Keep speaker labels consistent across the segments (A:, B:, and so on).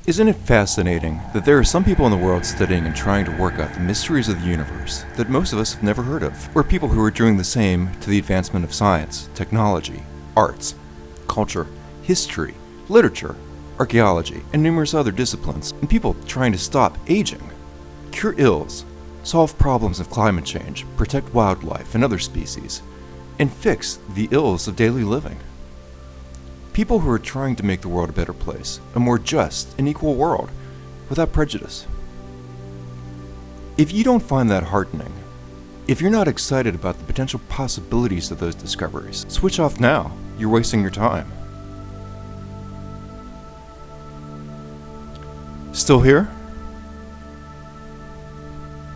A: Isn't it fascinating that there are some people in the world studying and trying to work out the mysteries of the universe that most of us have never heard of, or people who are doing the same to the advancement of science, technology, arts, culture, history, literature, archaeology, and numerous other disciplines, and people trying to stop aging, cure ills, solve problems of climate change, protect wildlife and other species, and fix the ills of daily living. People who are trying to make the world a better place, a more just and equal world, without prejudice. If you don't find that heartening, if you're not excited about the potential possibilities of those discoveries, switch off now. You're wasting your time. Still here?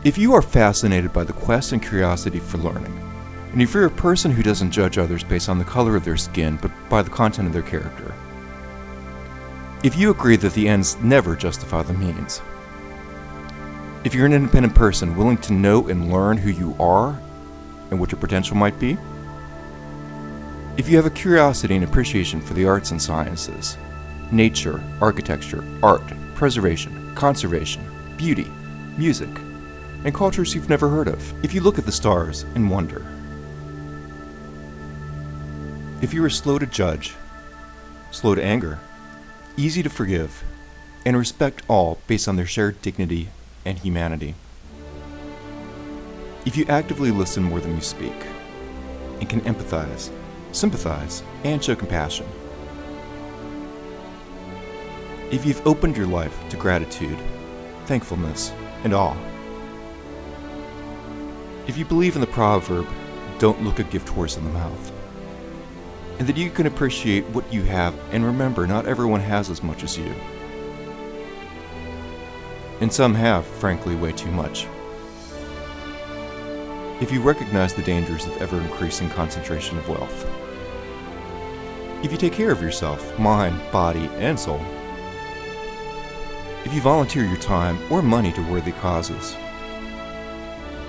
A: If you are fascinated by the quest and curiosity for learning, and if you're a person who doesn't judge others based on the color of their skin, but by the content of their character, if you agree that the ends never justify the means, if you're an independent person willing to know and learn who you are and what your potential might be, if you have a curiosity and appreciation for the arts and sciences, nature, architecture, art, preservation, conservation, beauty, music, and cultures you've never heard of, if you look at the stars and wonder, if you are slow to judge, slow to anger, easy to forgive, and respect all based on their shared dignity and humanity, if you actively listen more than you speak, and can empathize, sympathize, and show compassion, if you've opened your life to gratitude, thankfulness, and awe, if you believe in the proverb, "Don't look a gift horse in the mouth," and that you can appreciate what you have and remember not everyone has as much as you. And some have, frankly, way too much. If you recognize the dangers of ever-increasing concentration of wealth. If you take care of yourself, mind, body, and soul. If you volunteer your time or money to worthy causes.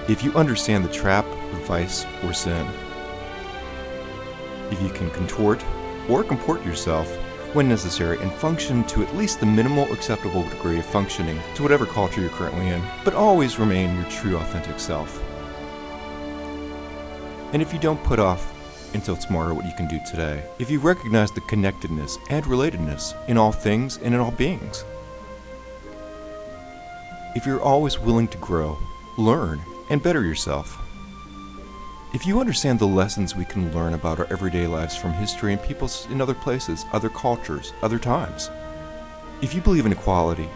A: If you understand the trap of vice or sin. If you can contort or comport yourself when necessary and function to at least the minimal acceptable degree of functioning to whatever culture you're currently in, but always remain your true authentic self. And if you don't put off until tomorrow what you can do today, if you recognize the connectedness and relatedness in all things and in all beings, if you're always willing to grow, learn, and better yourself, if you understand the lessons we can learn about our everyday lives from history and people in other places, other cultures, other times, if you believe in equality,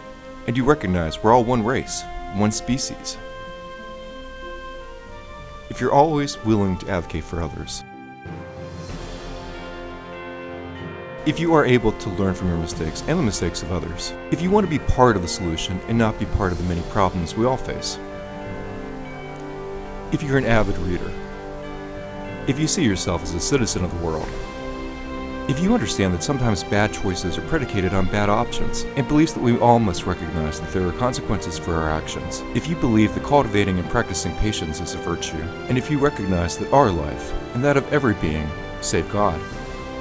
A: and you recognize we're all one race, one species, if you're always willing to advocate for others, if you are able to learn from your mistakes and the mistakes of others, if you want to be part of the solution and not be part of the many problems we all face, if you're an avid reader, if you see yourself as a citizen of the world, if you understand that sometimes bad choices are predicated on bad options, and believes that we all must recognize that there are consequences for our actions, if you believe that cultivating and practicing patience is a virtue, and if you recognize that our life, and that of every being, save God,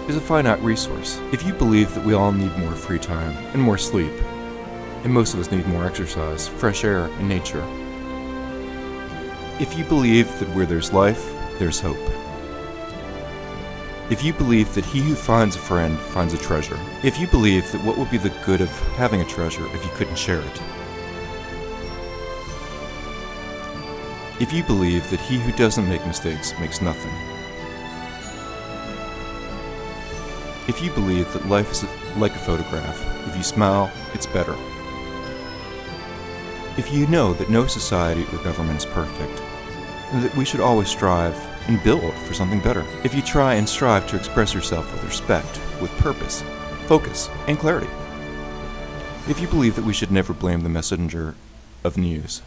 A: is a finite resource, if you believe that we all need more free time and more sleep, and most of us need more exercise, fresh air, and nature, if you believe that where there's life, there's hope, if you believe that he who finds a friend finds a treasure, if you believe that what would be the good of having a treasure if you couldn't share it, if you believe that he who doesn't make mistakes makes nothing, if you believe that life is like a photograph, if you smile, it's better, if you know that no society or government is perfect, and that we should always strive and build for something better, if you try and strive to express yourself with respect, with purpose, focus, and clarity, if you believe that we should never blame the messenger of news,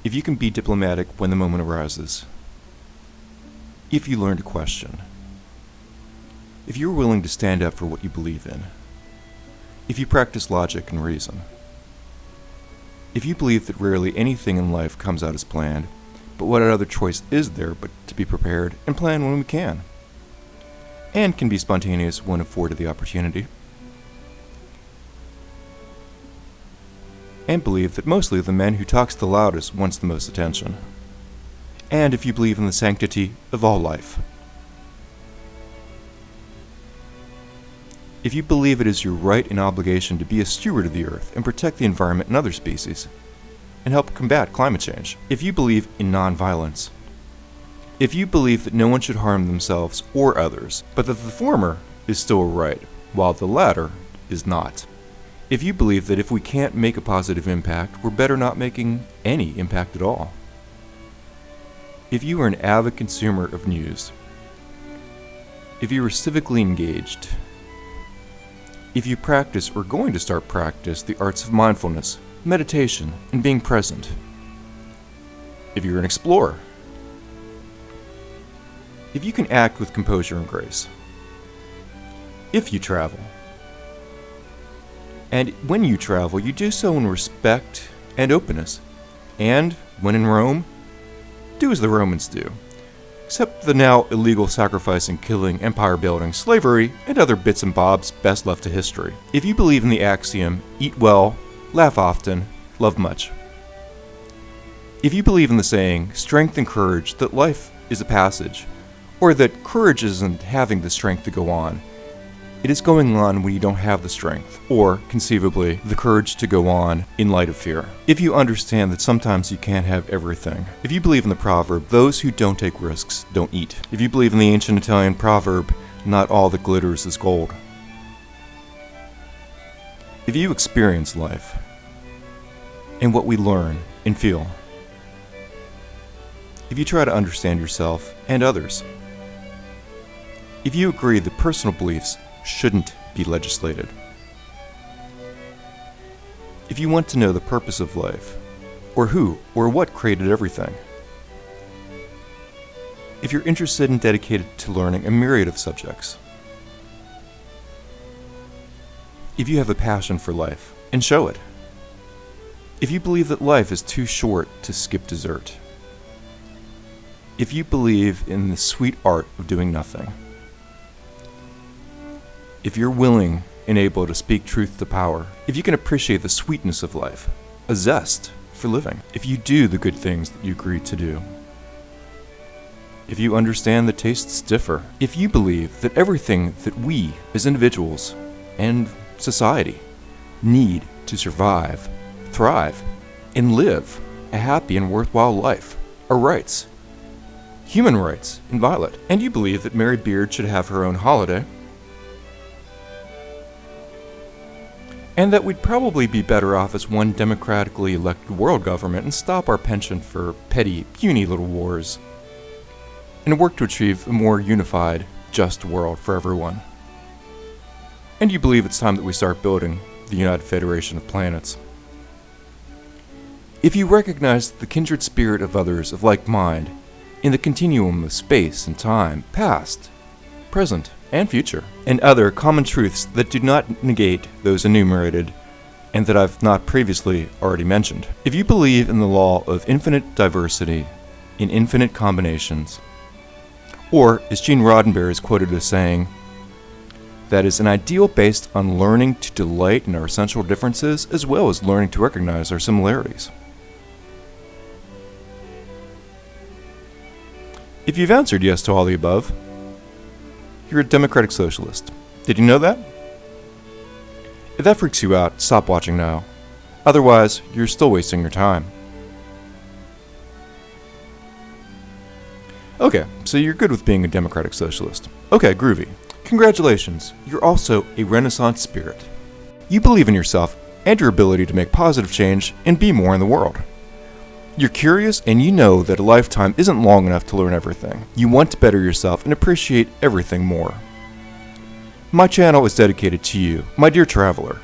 A: if you can be diplomatic when the moment arises, if you learn to question, if you're willing to stand up for what you believe in, if you practice logic and reason, if you believe that rarely anything in life comes out as planned, but what other choice is there but to be prepared and plan when we can, and can be spontaneous when afforded the opportunity, and believe that mostly the man who talks the loudest wants the most attention. And if you believe in the sanctity of all life. If you believe it is your right and obligation to be a steward of the earth and protect the environment and other species, and help combat climate change. If you believe in nonviolence. If you believe that no one should harm themselves or others, but that the former is still a right, while the latter is not. If you believe that if we can't make a positive impact, we're better not making any impact at all. If you are an avid consumer of news. If you are civically engaged. If you practice or are going to start practice the arts of mindfulness, meditation, and being present. If you're an explorer. If you can act with composure and grace. If you travel. And when you travel, you do so in respect and openness. And, when in Rome, do as the Romans do. Except the now illegal sacrificing, killing, empire building, slavery, and other bits and bobs best left to history. If you believe in the axiom, eat well, laugh often, love much. If you believe in the saying, strength and courage, that life is a passage, or that courage isn't having the strength to go on, it is going on when you don't have the strength, or, conceivably, the courage to go on in light of fear. If you understand that sometimes you can't have everything. If you believe in the proverb, those who don't take risks don't eat. If you believe in the ancient Italian proverb, not all that glitters is gold. If you experience life, and what we learn and feel. If you try to understand yourself and others. If you agree that personal beliefs shouldn't be legislated. If you want to know the purpose of life, or who or what created everything. If you're interested and dedicated to learning a myriad of subjects. If you have a passion for life, and show it. If you believe that life is too short to skip dessert. If you believe in the sweet art of doing nothing. If you're willing and able to speak truth to power. If you can appreciate the sweetness of life, a zest for living. If you do the good things that you agree to do. If you understand that tastes differ. If you believe that everything that we as individuals and society need to survive, thrive, and live a happy and worthwhile life are rights. Human rights, inviolate. And you believe that Mary Beard should have her own holiday. And that we'd probably be better off as one democratically elected world government and stop our penchant for petty, puny little wars. And work to achieve a more unified, just world for everyone. And you believe it's time that we start building the United Federation of Planets. If you recognize the kindred spirit of others of like mind in the continuum of space and time, past, present, and future, and other common truths that do not negate those enumerated and that I've not previously already mentioned. If you believe in the law of infinite diversity in infinite combinations, or as Gene Rodenberry is quoted as saying, that is an ideal based on learning to delight in our essential differences as well as learning to recognize our similarities. If you've answered yes to all the above, you're a democratic socialist. Did you know that? If that freaks you out, stop watching now. Otherwise, you're still wasting your time. Okay, so you're good with being a democratic socialist. Okay, groovy. Congratulations, you're also a Renaissance spirit. You believe in yourself and your ability to make positive change and be more in the world. You're curious and you know that a lifetime isn't long enough to learn everything. You want to better yourself and appreciate everything more. My channel is dedicated to you, my dear traveler,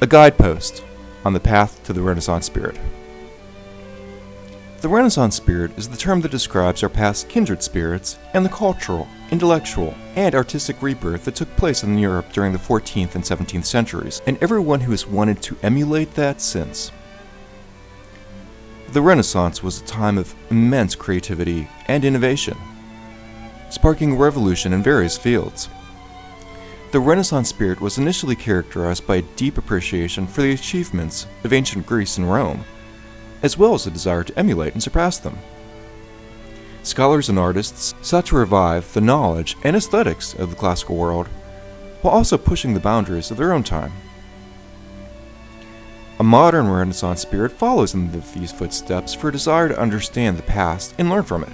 A: a guidepost on the path to the Renaissance spirit. The Renaissance spirit is the term that describes our past kindred spirits and the cultural, intellectual, and artistic rebirth that took place in Europe during the 14th and 17th centuries, and everyone who has wanted to emulate that since. The Renaissance was a time of immense creativity and innovation, sparking a revolution in various fields. The Renaissance spirit was initially characterized by a deep appreciation for the achievements of ancient Greece and Rome, as well as a desire to emulate and surpass them. Scholars and artists sought to revive the knowledge and aesthetics of the classical world, while also pushing the boundaries of their own time. A modern Renaissance spirit follows in these footsteps for a desire to understand the past and learn from it,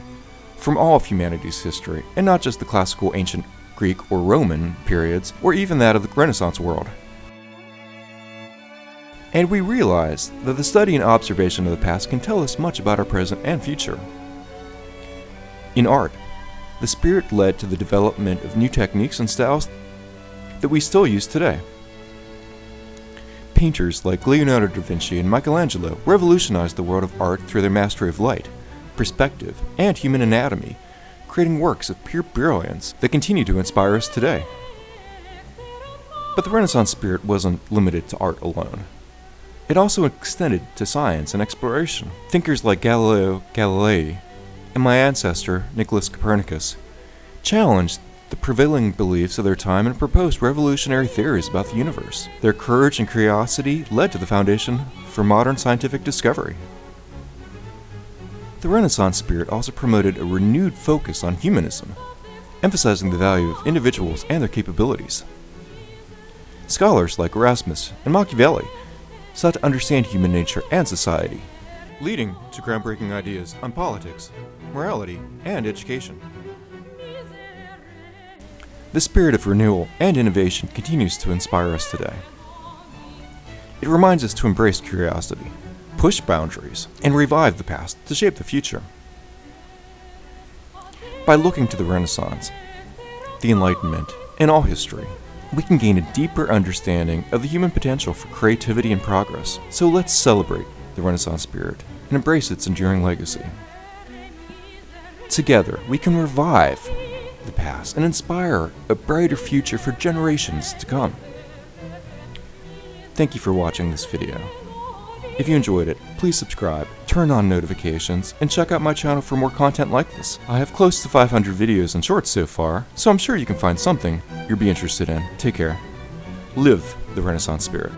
A: from all of humanity's history, and not just the classical ancient Greek or Roman periods, or even that of the Renaissance world. And we realize that the study and observation of the past can tell us much about our present and future. In art, the spirit led to the development of new techniques and styles that we still use today. Painters like Leonardo da Vinci and Michelangelo revolutionized the world of art through their mastery of light, perspective, and human anatomy, creating works of pure brilliance that continue to inspire us today. But the Renaissance spirit wasn't limited to art alone. It also extended to science and exploration. Thinkers like Galileo Galilei and my ancestor, Nicholas Copernicus, challenged the prevailing beliefs of their time and proposed revolutionary theories about the universe. Their courage and curiosity led to the foundation for modern scientific discovery. The Renaissance spirit also promoted a renewed focus on humanism, emphasizing the value of individuals and their capabilities. Scholars like Erasmus and Machiavelli sought to understand human nature and society, leading to groundbreaking ideas on politics, morality, and education. The spirit of renewal and innovation continues to inspire us today. It reminds us to embrace curiosity, push boundaries, and revive the past to shape the future. By looking to the Renaissance, the Enlightenment, and all history, we can gain a deeper understanding of the human potential for creativity and progress. So let's celebrate the Renaissance spirit and embrace its enduring legacy. Together, we can revive the past and inspire a brighter future for generations to come. Thank you for watching this video. If you enjoyed it, please subscribe, turn on notifications, and check out my channel for more content like this. I have close to 500 videos and shorts so far, so I'm sure you can find something you'll be interested in. Take care. Live the Renaissance spirit.